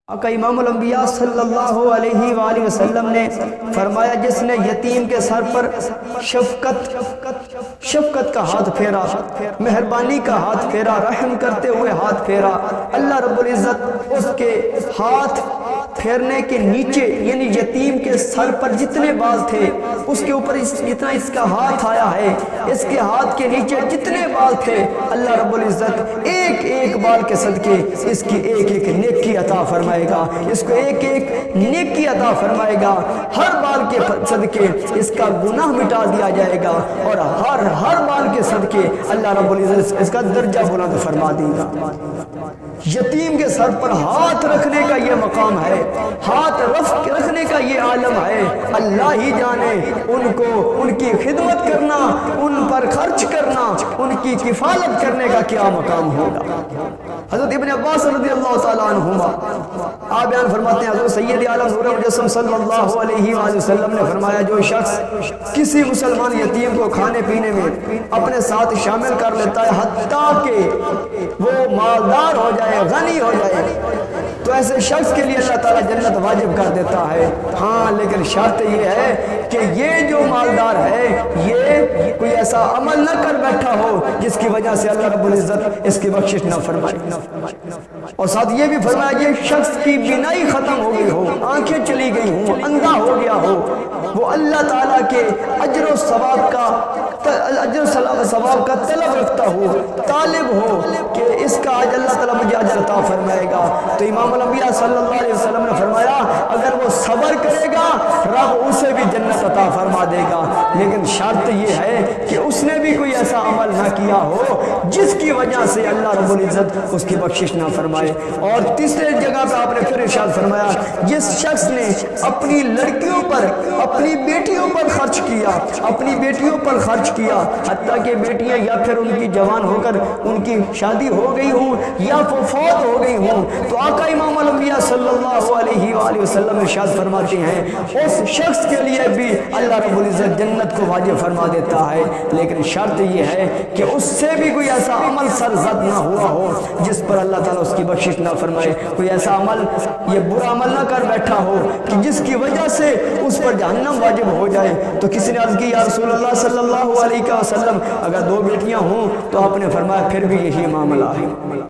آقا امام الانبیاء صلی اللہ علیہ وآلہ وسلم نے فرمایا جس نے یتیم کے سر پر شفقت کا ہاتھ پھیرا، مہربانی کا ہاتھ پھیرا، رحم کرتے ہوئے ہاتھ پھیرا، اللہ رب العزت اس کے ہاتھ پھیرنے کے نیچے یعنی یتیم کے سر پر جتنے بال تھے اس کے اوپر جتنا اس کا ہاتھ آیا ہے، اس کے ہاتھ کے نیچے جتنے بال تھے، اللہ رب العزت ایک ایک بال کے صدقے اس کی ایک ایک نیکی عطا فرمائے گا، اس کو ایک ایک نیکی عطا فرمائے گا، ہر بال کے صدقے اس کا گناہ مٹا دیا جائے گا، اور ہر بال کے صدقے اللہ رب العزت اس کا درجہ بلند فرما دے گا۔ یتیم کے سر پر ہاتھ رکھنے کا یہ مقام ہے، ہاتھ رکھنے کا یہ عالم ہے، اللہ ہی جانے ان کو ان کی خدمت کرنا، ان پر خرچ کرنا، ان کی کفالت کرنے کا کیا مقام ہوگا۔ حضرت ابن عباس رضی اللہ تعالیٰ عنہما آپ بیان فرماتے ہیں حضرت سید عالم نور مجسم صلی اللہ علیہ وآلہ وسلم نے فرمایا جو شخص کسی مسلمان یتیم کو کھانے پینے میں اپنے ساتھ شامل کر لیتا ہے حتیٰ کہ وہ مالدار ہو جائے، غنی ہو جائے، تو ایسے شخص کے لیے اللہ تعالیٰ جنت واجب کر دیتا ہے۔ ہاں لیکن شرط یہ ہے کہ یہ جو مالدار ہے یہ کوئی ایسا عمل نہ کر بیٹھا ہو جس کی وجہ سے اللہ رب العزت اس کی بخشش نہ فرمائے، اور ساتھ یہ بھی فرمایا یہ شخص کی بینائی ختم ہو گئی ہو، آنکھیں چلی گئی ہوں، اندھا ہو گیا ہو، وہ اللہ تعالیٰ کے اجر و ثواب کا طلب رکھتا ہو، طالب ہو کہ اس کا آج اللہ تعالیٰ مجھے اجر عطا فرمائے گا، تو امام الانبیاء صلی اللہ علیہ وسلم نے فرمایا اگر وہ صبر کرے گا رب اسے بھی جنت عطا فرما دے گا، لیکن شرط یہ ہے کہ اس نے بھی کوئی ایسا عمل نہ کیا ہو جس کی وجہ سے اللہ رب العزت اس کی بخشش نہ فرمائے۔ اور تیسرے جگہ پہ آپ نے پھر ارشاد فرمایا جس شخص نے اپنی لڑکیوں پر، اپنی بیٹیوں پر خرچ کیا، اپنی بیٹیوں پر خرچ کیا حتیٰ کہ بیٹیاں یا پھر ان کی جوان ہو کر ان کی شادی ہو گئی ہوں یا فوت ہو گئی ہوں، تو آقا امام الانبیاء صلی اللہ علیہ وآلہ وسلم ارشاد فرماتے ہیں اس شخص کے لیے بھی اللہ رب العزت جنت کو واجب فرما دیتا ہے، لیکن شرط یہ ہے کہ اس سے بھی کوئی ایسا عمل سرزد نہ ہوا ہو جس پر اللہ تعالیٰ اس کی بخشش نہ فرمائے، کوئی ایسا عمل یہ برا عمل نہ کر بیٹھا ہو کہ جس کی وجہ سے اس پر جہنم واجب ہو جائے۔ تو کسی نے عرض کی یا رسول اللہ صلی اللہ علیہ وسلم اگر 2 بیٹیاں ہوں تو آپ نے فرمایا پھر بھی یہی معاملہ ہے۔